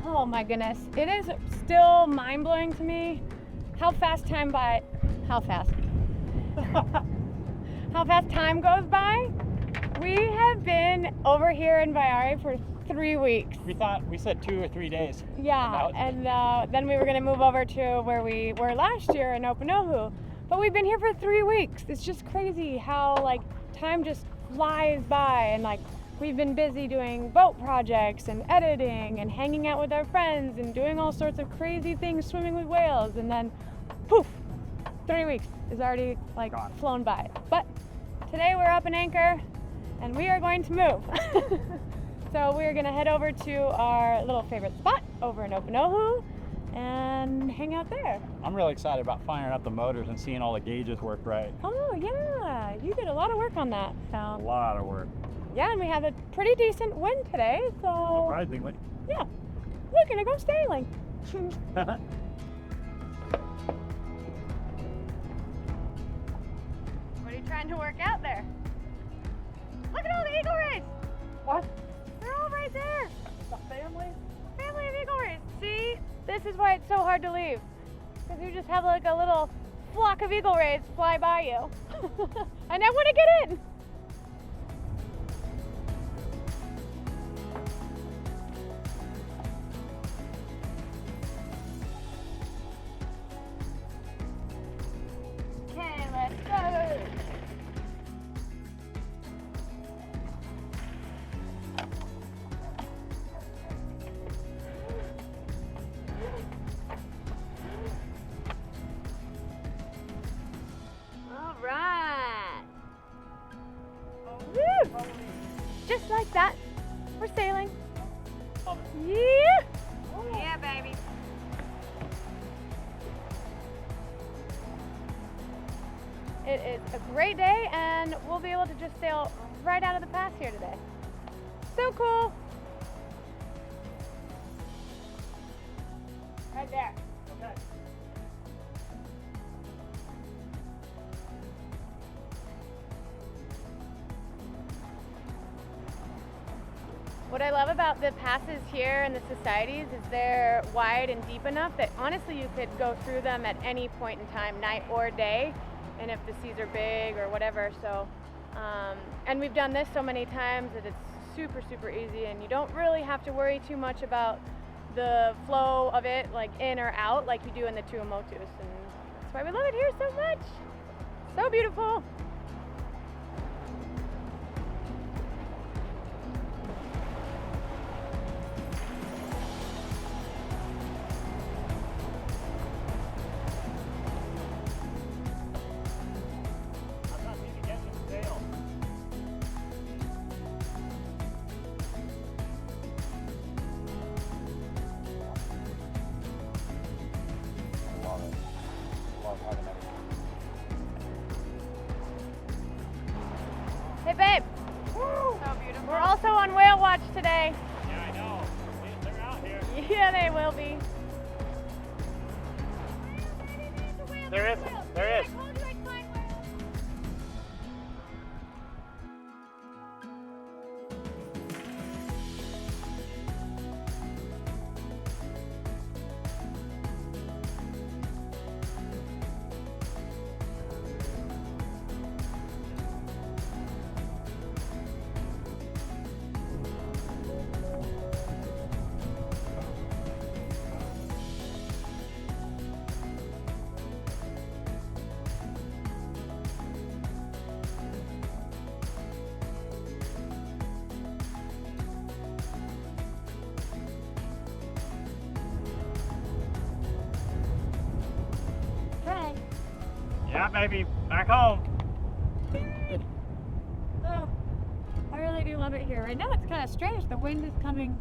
Oh my goodness. It is still mind-blowing to me how fast time goes by. We have been over here in Baiari for 3 weeks. We said 2 or 3 days. Yeah, and then we were going to move over to where we were last year in Opanohu. But we've been here for 3 weeks. It's just crazy how like time just flies by, and like we've been busy doing boat projects and editing and hanging out with our friends and doing all sorts of crazy things, swimming with whales, and then poof, 3 weeks is already like flown by. But today we're up in anchor and we are going to move. So we're gonna head over to our little favorite spot over in Opanohu and hang out there. I'm really excited about firing up the motors and seeing all the gauges work right. Oh yeah, you did a lot of work on that. So. A lot of work. Yeah, and we have a pretty decent wind today, so. Surprisingly. Yeah, we're gonna go sailing. What are you trying to work out there? Look at all the eagle rays! What? They're all right there. A family? Family of eagle rays. See? This is why it's so hard to leave. Because you just have like a little flock of eagle rays fly by you. And I want to get in. Okay, let's go. All right. Woo! Just like that, we're sailing. Yeah. Yeah, baby. It is a great day, and we'll be able to just sail right out of the pass here today. So cool. Right there. Okay. What I love about the passes here and the societies is they're wide and deep enough that honestly you could go through them at any point in time, night or day, and if the seas are big or whatever. So, and we've done this so many times that it's super, super easy, and you don't really have to worry too much about the flow of it, like in or out, like you do in the Tuamotus, and that's why we love it here so much. So beautiful. I'm not even getting the sail. Love it. Love having that. Hey babe. Woo! So beautiful. We're also on whale watch today. Yeah, I know. They're out here. Yeah, they will be. There is. There is. Yeah, baby. Back home. Oh, I really do love it here. Right now it's kind of strange. The wind is coming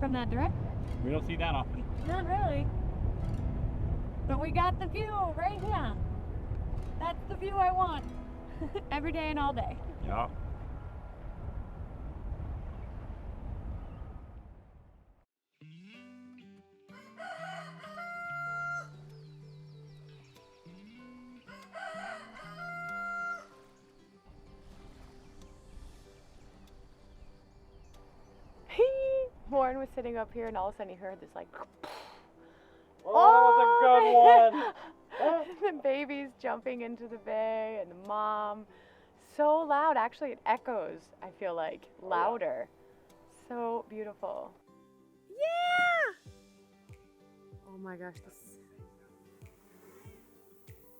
from that direction. We don't see that often. Not really. But we got the view right here. That's the view I want. Every day and all day. Yeah. Warren was sitting up here and all of a sudden he heard this like, Oh, that was a good one. the babies jumping into the bay and the mom. So loud, actually it echoes, I feel like, louder. So beautiful. Yeah! Oh my gosh,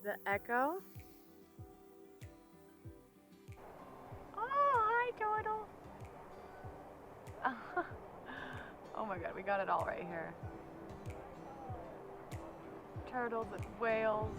the echo. Oh, hi Turtle. Oh my god, we got it all right here. Turtles and whales.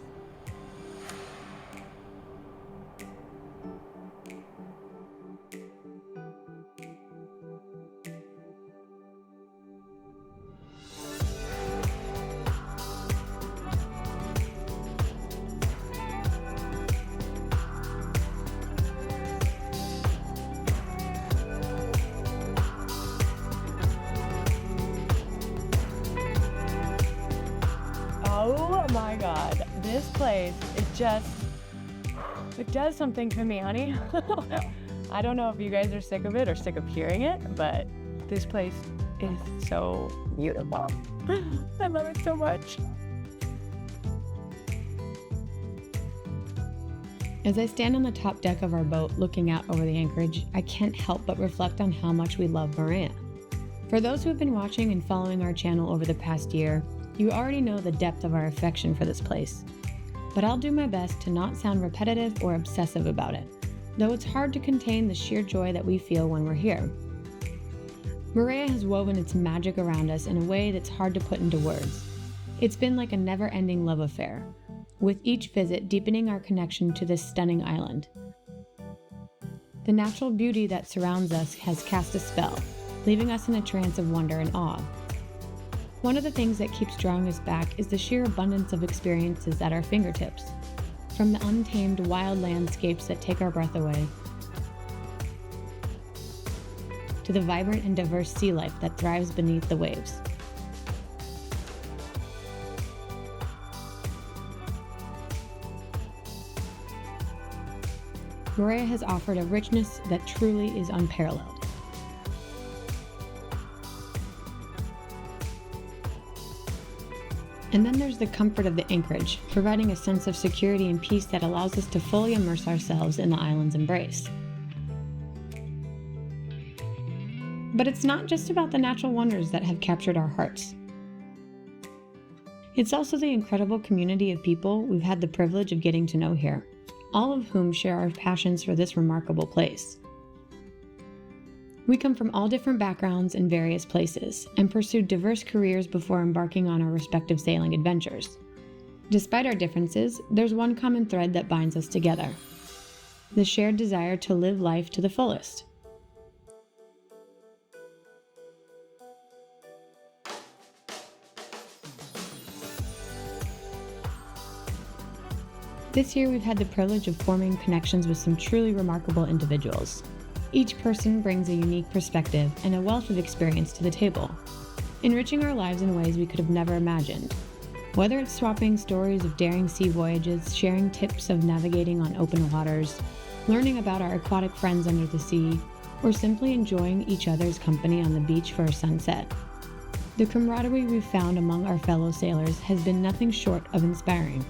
Oh my god, this place, it does something to me, honey. I don't know if you guys are sick of it or sick of hearing it, but this place is so beautiful. I love it so much. As I stand on the top deck of our boat looking out over the anchorage, I can't help but reflect on how much we love Moorea. For those who have been watching and following our channel over the past year, you already know the depth of our affection for this place. But I'll do my best to not sound repetitive or obsessive about it, though it's hard to contain the sheer joy that we feel when we're here. Moorea has woven its magic around us in a way that's hard to put into words. It's been like a never-ending love affair, with each visit deepening our connection to this stunning island. The natural beauty that surrounds us has cast a spell, leaving us in a trance of wonder and awe. One of the things that keeps drawing us back is the sheer abundance of experiences at our fingertips, from the untamed wild landscapes that take our breath away, to the vibrant and diverse sea life that thrives beneath the waves. Moorea has offered a richness that truly is unparalleled. And then there's the comfort of the anchorage, providing a sense of security and peace that allows us to fully immerse ourselves in the island's embrace. But it's not just about the natural wonders that have captured our hearts. It's also the incredible community of people we've had the privilege of getting to know here, all of whom share our passions for this remarkable place. We come from all different backgrounds and various places, and pursued diverse careers before embarking on our respective sailing adventures. Despite our differences, there's one common thread that binds us together: the shared desire to live life to the fullest. This year we've had the privilege of forming connections with some truly remarkable individuals. Each person brings a unique perspective and a wealth of experience to the table, enriching our lives in ways we could have never imagined. Whether it's swapping stories of daring sea voyages, sharing tips of navigating on open waters, learning about our aquatic friends under the sea, or simply enjoying each other's company on the beach for a sunset. The camaraderie we've found among our fellow sailors has been nothing short of inspiring.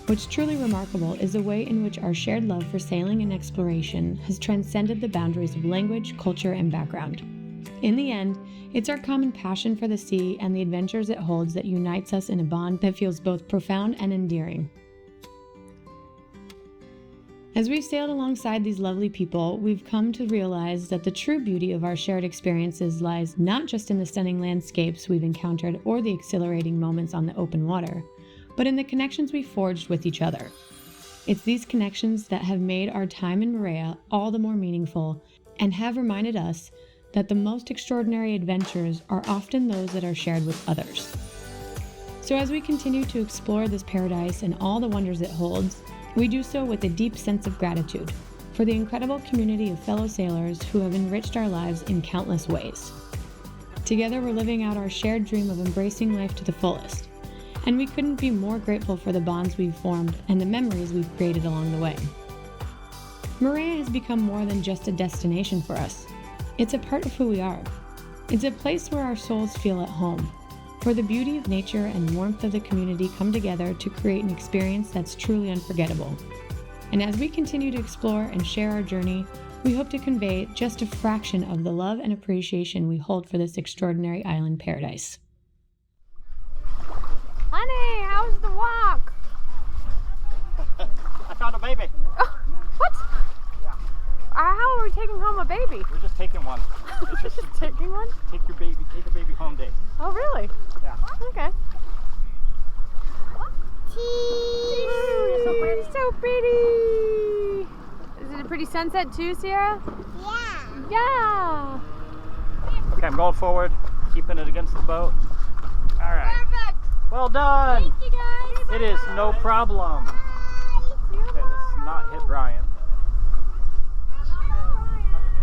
What's truly remarkable is the way in which our shared love for sailing and exploration has transcended the boundaries of language, culture, and background. In the end, it's our common passion for the sea and the adventures it holds that unites us in a bond that feels both profound and endearing. As we've sailed alongside these lovely people, we've come to realize that the true beauty of our shared experiences lies not just in the stunning landscapes we've encountered or the exhilarating moments on the open water, but in the connections we forged with each other. It's these connections that have made our time in Moorea all the more meaningful and have reminded us that the most extraordinary adventures are often those that are shared with others. So as we continue to explore this paradise and all the wonders it holds, we do so with a deep sense of gratitude for the incredible community of fellow sailors who have enriched our lives in countless ways. Together we're living out our shared dream of embracing life to the fullest, and we couldn't be more grateful for the bonds we've formed and the memories we've created along the way. Moorea has become more than just a destination for us. It's a part of who we are. It's a place where our souls feel at home, where the beauty of nature and warmth of the community come together to create an experience that's truly unforgettable. And as we continue to explore and share our journey, we hope to convey just a fraction of the love and appreciation we hold for this extraordinary island paradise. Honey, how's the walk? I found a baby. Oh, what? Yeah. How are we taking home a baby? We're just taking one. It's just Taking one? take a baby home day. Oh, really? Yeah. Okay. Cheese. So pretty. Is it a pretty sunset too, Sierra? Yeah. Yeah. Okay, I'm going forward, keeping it against the boat. All right. Perfect. Well done. Thank you guys. It is no problem. Okay, let's not hit Brian.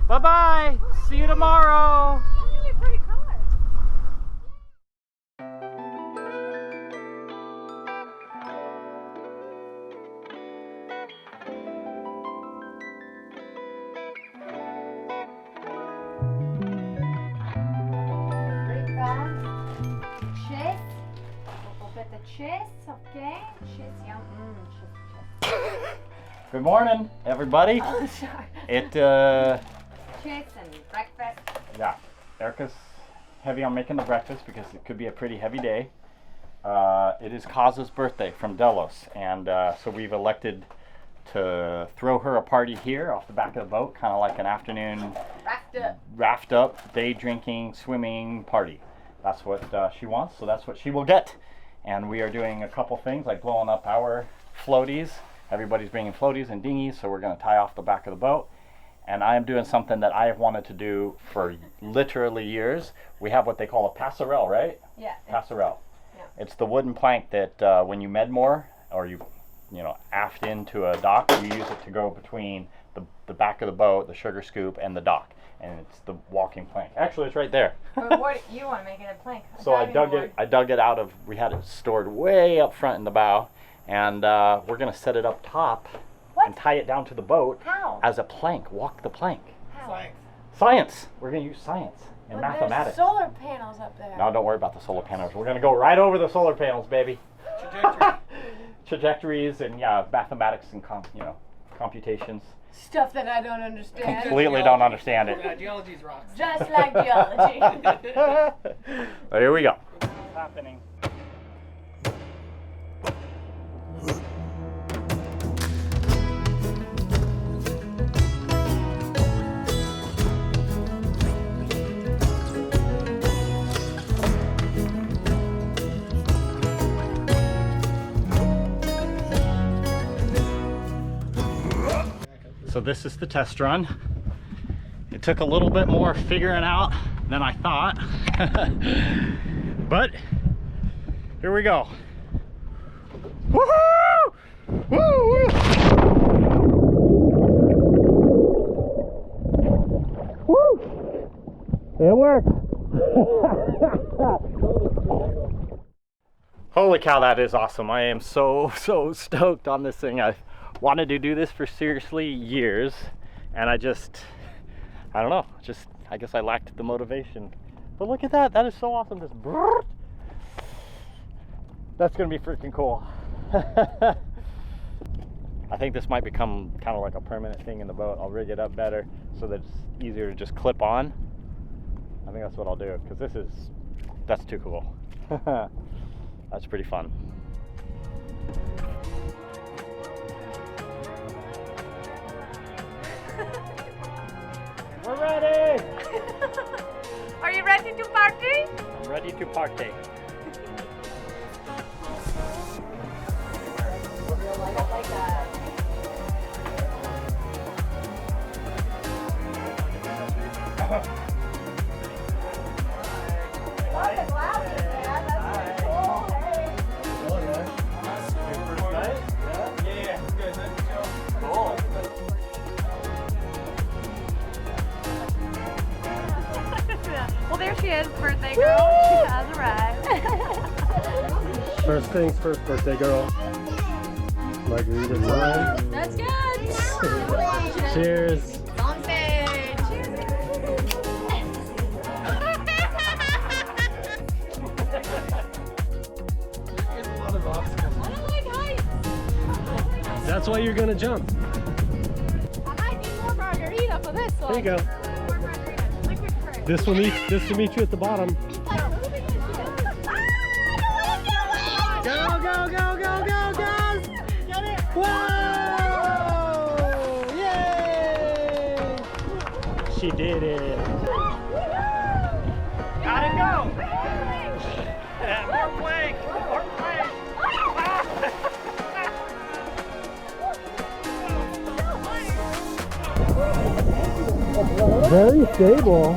Bye-bye. See you tomorrow. That's really a pretty color. Cheese. Un peu de cheese, okay? Cheese, yum. Cheese. Good morning, everybody. Oh, sorry. Cheese and breakfast. Yeah, Erica's heavy on making the breakfast because it could be a pretty heavy day. It is Kazza's birthday from Delos, and so we've elected to throw her a party here off the back of the boat, kind of like an afternoon raft up, day drinking, swimming party. That's what she wants, so that's what she will get. And we are doing a couple things like blowing up our floaties. Everybody's bringing floaties and dinghies, so we're going to tie off the back of the boat. And I am doing something that I have wanted to do for literally years. We have what they call a pasarel, right? Yeah. Pasarel. Yeah. It's the wooden plank that when you medmoor or you aft into a dock, you use it to go between the back of the boat, the sugar scoop, and the dock. And it's the walking plank. Actually, it's right there. But what you want to make it a plank? So I dug it out of, we had it stored way up front in the bow, and we're gonna set it up top and tie it down to the boat How? as a plank. Walk the plank. How? Science. We're gonna use science and mathematics. There's solar panels up there. No, don't worry about the solar panels. We're gonna go right over the solar panels, baby. Trajectories and mathematics and computations. Stuff that I don't understand. Completely don't understand it. Yeah, geology's rocks. Just like geology. Well, here we go. What's happening? So this is the test run. It took a little bit more figuring out than I thought, but here we go. Woohoo! Woo! Woo! It worked. Holy cow, that is awesome. I am so stoked on this thing. I've wanted to do this for seriously years, and I don't know, I guess I lacked the motivation. But look at that, that is so awesome. Just that's gonna be freaking cool. I think this might become kind of like a permanent thing in the boat. I'll rig it up better so that it's easier to just clip on. I think that's what I'll do, because that's too cool. That's pretty fun. We're ready! Are you ready to party? I'm ready to party. Well, there she is, birthday girl. She has arrived. First things first, birthday girl. Margarita wine. That's good. Cheers. On stage. Cheers. That's why you're gonna jump. I might need more margarita for this one. There you go. More margarita. Liquid courage. This will meet you at the bottom. Go, go, go, go, go, guys! Get it! Whoa! Yay! She did it. Gotta go! More plank! More plank! Very stable.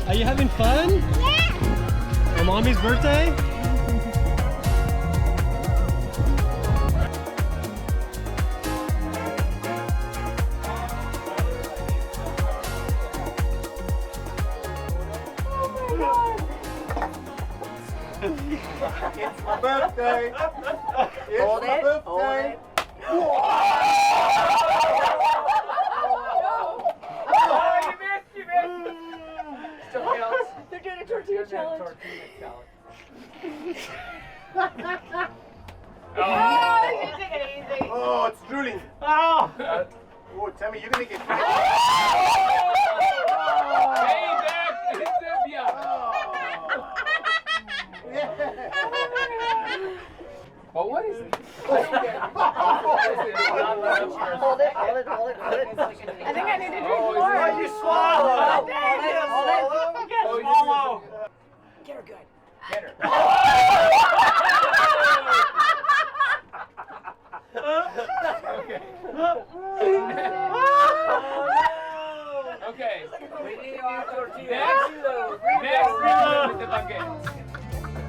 Are you having fun? Yeah! On Mommy's birthday? It's my birthday! Hold it, hold it. They're doing a tortilla challenge. Oh, you take it easy. Oh, it's drooling! Oh! Oh, Tammy, you're gonna get crazy! But what is it? Hold it, hold it, hold it, hold it. I think I need to drink Oh, more. you swallow! Hold it, hold it. Swallow! Get her good. Get her! Okay. We need our tortilla. Next reload with the baguette.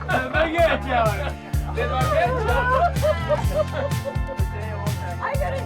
The baguette challenge. The baguette challenge. I gotta